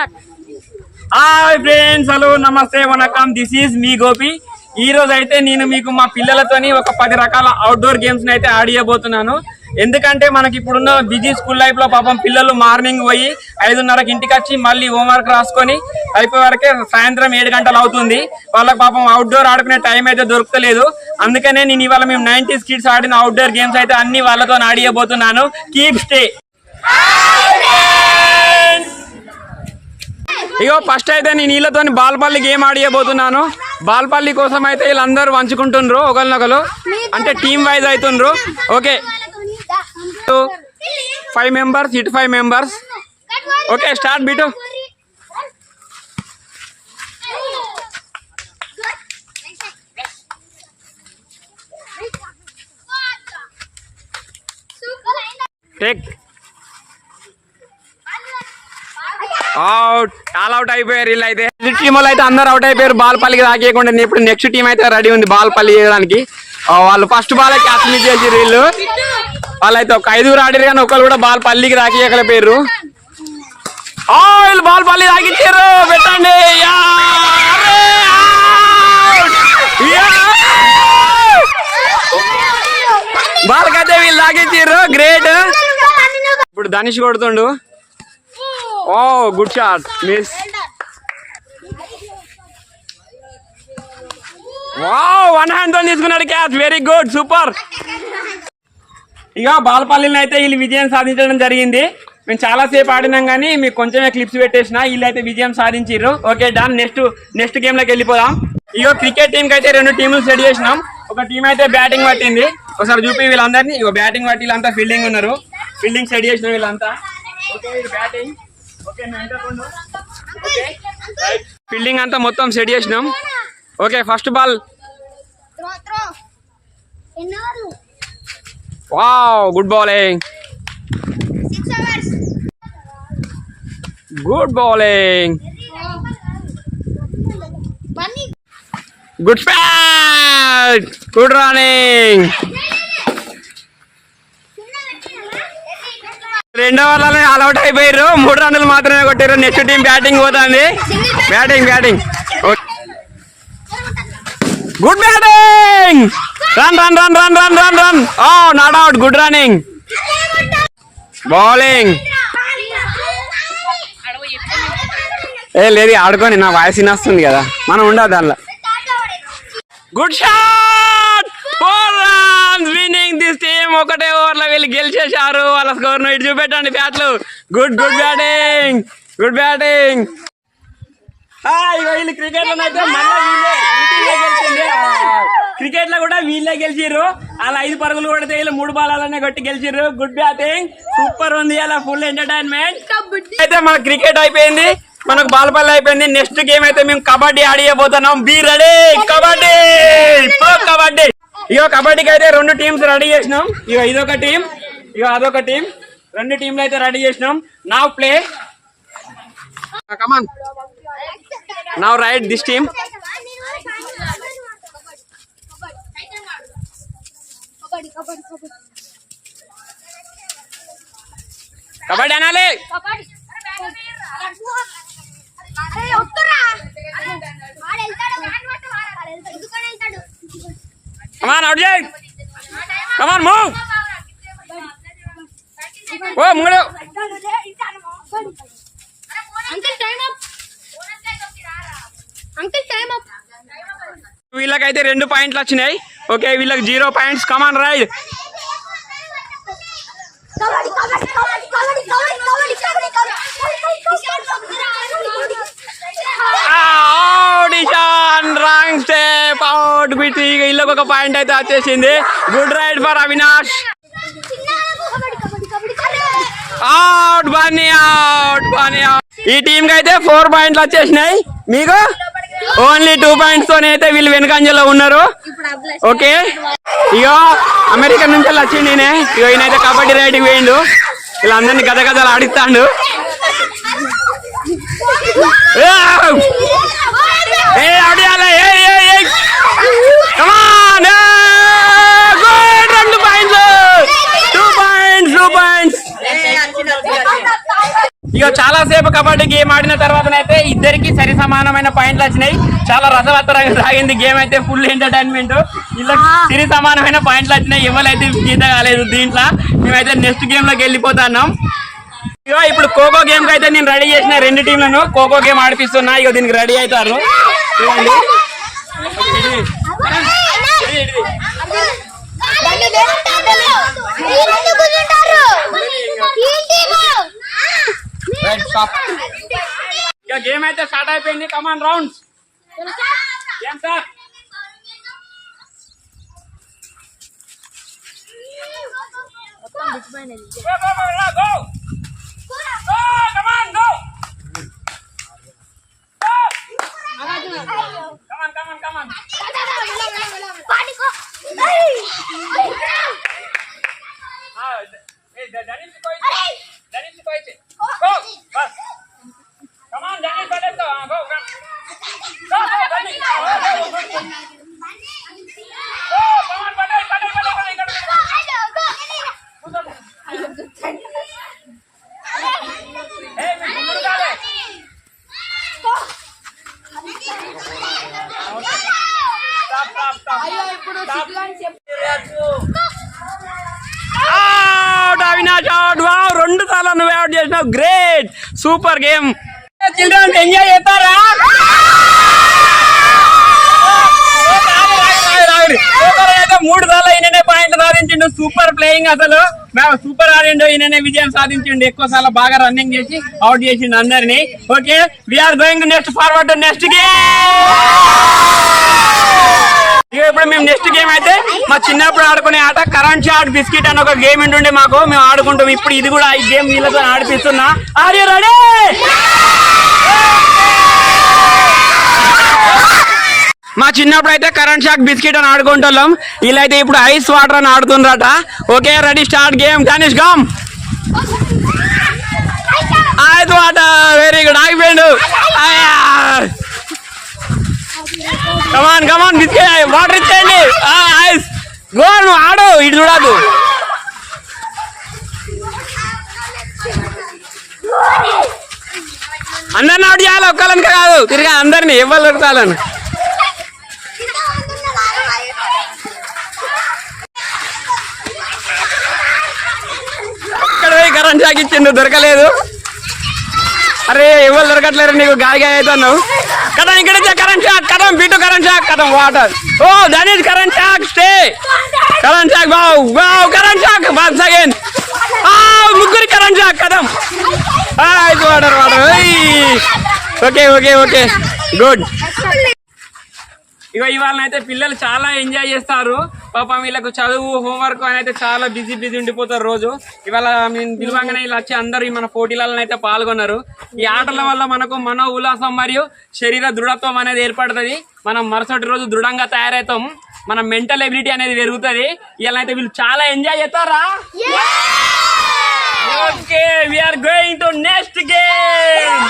Hi friends, hello, నమస్తే, వనకం. This is మీ గోపి. ఈ రోజు అయితే నేను మీకు మా పిల్లలతోని ఒక 10 రకాల అవుట్డోర్ గేమ్స్ అయితే ఆడియబోతున్నాను. ఎందుకంటే మనకి ఇప్పుడున్న బిజీ స్కూల్ లైఫ్ లో పాపం పిల్లలు మార్నింగ్ పోయి 5:30కి ఇంటికి వచ్చి మళ్ళీ హోంవర్క్ రాసుకొని అయిపోయే వరకే సాయంత్రం 7 గంటలు అవుతుంది. వాళ్ళకి పాపం అవుట్డోర్ ఆడుకునే టైం అయితే దొరకలేదు. అందుకనే నేను ఇవాళ మేము 90s కిడ్స్ ఆడిన అవుట్డోర్ గేమ్స్ అయితే అన్ని వాళ్ళతో ఆడియబోతున్నాను. Keep stay. ఇగో ఫస్ట్ అయితే నేను వీళ్ళతో బాల్పల్లి గేమ్ ఆడియబోతున్నాను. బాల్పల్లి కోసం అయితే వీళ్ళందరూ వంచుకుంటుండ్రు ఒకరినొకరు, అంటే టీమ్ వైజ్ అవుతుండ్రు. ఓకే, 5 మెంబర్స్ ఇటు 5 మెంబర్స్. ఓకే, స్టార్ట్ బిటు. Take out. ఆల్ అవుట్ అయిపోయారు వీళ్ళు అయితే. టీమ్ వాళ్ళు అయితే అందరు అవుట్ అయిపోయారు. బాల్పల్లికి తాకేయకుండా ఇప్పుడు నెక్స్ట్ టీం అయితే రెడీ ఉంది బాల్పల్లి చేయడానికి. వాళ్ళు ఫస్ట్ బాల్ క్యాచ్ మిస్ చేసారు. వాళ్ళైతే ఒక 5 ఆడారు కానీ ఒకళ్ళు కూడా బాల్పల్లికి తాకేయలేకపోయారు. వీళ్ళు బాల్పల్లి తాకిచ్చారు. పెట్టండి. బాల్కైతే వీళ్ళు తాకిచ్చారు. గ్రేట్. ఇప్పుడు ధనుష్ కొడుతుండు. Oh good shot, miss. Wow, 1 hand తో తీసుకున్నాడు క్యాచ్. Very good, super. ఇక బాల్పల్లిని అయితే వీళ్ళు విజయం సాధించడం జరిగింది. మేము చాలా సేపు ఆడినాం కానీ మీకు కొంచెమే క్లిప్స్ పెట్టేసిన. వీళ్ళు అయితే విజయం సాధించారు. Okay, done. నెక్స్ట్ గేమ్ లోకి వెళ్ళిపోదాం. ఇగో క్రికెట్ టీం కి అయితే 2 టీంలు సెట్ చేసినాం. ఒక టీం అయితే బ్యాటింగ్ పట్టింది. ఒకసారి చూపి వీళ్ళందరినీ. ఇగో బ్యాటింగ్ పట్టి వీళ్ళంతా ఫీల్డింగ్ ఉన్నారు. ఫీల్డింగ్ సెట్ చేసిన వీళ్ళంతా. Okay, batting. ఓకే, ఫీల్డింగ్ అంతా మొత్తం సెట్ చేసినాం. Okay, first ball. Wow, good bowling. Good bowling. Good spot. Good running. రెండో వాళ్ళని ఆల్ అవుట్ అయిపోయారు. 3 రన్నులు మాత్రమే కొట్టారు. నెక్స్ట్ టీం బ్యాటింగ్ పోతుంది. Batting. Good batting. Run. Oh, not out. Good running. Bowling. లేదు, ఆడుకొని నా వాయిస్ వినొస్తుంది కదా, మనం ఉండదు దానిలో. Good shot. 4 runs. Winning this team. ఒకటే ఓవర్లో వీళ్ళు గెలిచేశారు. వాళ్ళ స్కోర్ ఇటు చూపెట్టండి బ్యాట్లు. Good batting. వీళ్ళు క్రికెట్ లో అయితే క్రికెట్ లో కూడా వీళ్ళే గెలిచిర్రు. అలా 5 పరుగులు కొడితే వీళ్ళు 3 బాలనే కొట్టి గెలిచిర్రు. గుడ్ బ్యాటింగ్, సూపర్ ఉంది. అలా ఫుల్ ఎంటర్టైన్మెంట్. అయితే మన క్రికెట్ అయిపోయింది, మనకు బాల్పల్లి అయిపోయింది. నెక్స్ట్ గేమ్ అయితే మేము కబడ్డీ ఆడియబోతున్నాం. Be ready. కబడ్డీ. ఇగో కబడ్డీకి అయితే 2 టీమ్స్ రెడీ చేసినాం. ఇగో ఇదొక టీం, ఇగో అదొక టీం. 2 టీంలు అయితే రెడీ చేసినాం. Now play. Come on, now right this team. Kabaddi అనాలి. కమాన్, అవుట్ చేయి. Come on, move. ఓ ముంగడు. వీళ్ళకైతే 2 పాయింట్లు వచ్చినాయి. ఓకే, వీళ్ళకి 0 points. Come on, raid. Wrong step. Out. బిట్టి వీళ్ళకి 1 పాయింట్ అయితే వచ్చేసింది. Good raid for Avinash. Out. Bunny out. ఈ టీం కి అయితే 4 పాయింట్లు వచ్చేసినాయి. మీకు ఓన్లీ 2 పాయింట్స్ తోనే అయితే వీళ్ళు వెనుకంజలో ఉన్నారు. ఓకే, ఇగో అమెరికా నుంచి వచ్చిండు నేనే. ఇగో ఈయనైతే కబడ్డీ రైడ్కి పోయిండు. వీళ్ళందరినీ గదగదలు ఆడిస్తాడు. ఇక చాలా సేపు కబడ్డీ గేమ్ ఆడిన తర్వాతనైతే ఇద్దరికి సరి సమానమైన పాయింట్లు వచ్చినాయి. చాలా రసవత్తరంగా సాగింది గేమ్ అయితే, ఫుల్ ఎంటర్టైన్మెంట్. ఇలా సరి సమానమైన పాయింట్లు వచ్చినాయి, ఎవరైతే గీత కాలేదు దీంట్లో. మేమైతే నెక్స్ట్ గేమ్ లోకి వెళ్ళిపోతున్నాం. ఇగో ఇప్పుడు ఖోఖో గేమ్ కి అయితే నేను రెడీ చేసిన 2 టీంలను ఖోఖో గేమ్ ఆడిపిస్తున్నా. ఇగో దీనికి రెడీ అవుతారు చూడండి. గేమ్ అయితే స్టార్ట్ అయిపోయింది. Come on rounds. Game start. రెండు సార్లు నువ్వు అవుట్ చేసినావు. Great, super game. Children's enjoy చేస్తారా? అయితే 3 సార్లు ఈయననే పాయింట్ సాధించిండు. సూపర్ ప్లేయింగ్, అసలు సూపర్ ఆడిండు. ఈయననే విజయం సాధించిండు. ఎక్కువ సార్లు బాగా రన్నింగ్ చేసి అవుట్ చేసిండు అందరినీ. Okay, we are going next forward to next game. ఇప్పుడు మేము నెక్స్ట్ గేమ్ అయితే మా చిన్నప్పుడు ఆడుకునే ఆట కరెంట్ షాట్ బిస్కెట్ అని ఒక గేమ్ ఉంటుండే మాకు, మేము ఆడుకుంటాం. ఇప్పుడు ఇది కూడా ఈ గేమ్ వీళ్ళతో ఆడిపిస్తున్నా. Are you ready? మా చిన్నప్పుడు అయితే కరెంట్ షాక్ బిస్కెట్ అని ఆడుకుంటాం. వీళ్ళైతే ఇప్పుడు ఐస్ వాటర్ అని ఆడుతుండ్రట. Okay, ready, start game. Ganesh గమ్. Ice water, very good. ఆగిపోయిండు. కమాన్ కమాన్, బిస్కెట్ వాటర్ ఇచ్చేయండి. ఐస్ గో, నువ్వు ఆడు, ఇటు చూడదు. అందరిని అవుట్ చేయాలి, ఒక్కళ్ళని కాదు, తిరిగా అందరినీ, ఎవరు దొరుకుతాలని. ఇక్కడ పోయి కరెంట్ షాక్ ఇచ్చిండు, దొరకలేదు. అరే ఎవరు దొరకట్లేరు, నీకు గాయ అవుతున్నావు కదా. ఇక్కడ కరెంట్ షాక్ కదం, బిట్టు కరెంట్ షాక్ కదం, water. Oh that is current shock, stay current shock. Wow wow, current shock once again. ముగ్గురి కరెంట్ షాక్ కదం. Water water. Okay okay okay, good. ఇక ఇవాళ అయితే పిల్లలు చాలా ఎంజాయ్ చేస్తారు. పాపం వీళ్ళకు చదువు, హోంవర్క్ అని అయితే చాలా బిజీ ఉండిపోతారు రోజు. ఇవాళ మేము పిలువంగానే ఇలా వచ్చి అందరూ మన పోటీలలో అయితే పాల్గొన్నారు. ఈ ఆటల వల్ల మనకు మనో ఉల్లాసం మరియు శరీర దృఢత్వం అనేది ఏర్పడుతుంది. మనం మరుసటి రోజు దృఢంగా తయారవుతాం. మన మెంటల్ ఎబిలిటీ అనేది పెరుగుతుంది. ఇలా అయితే వీళ్ళు చాలా ఎంజాయ్ చేస్తారా? Okay, we are going to next game.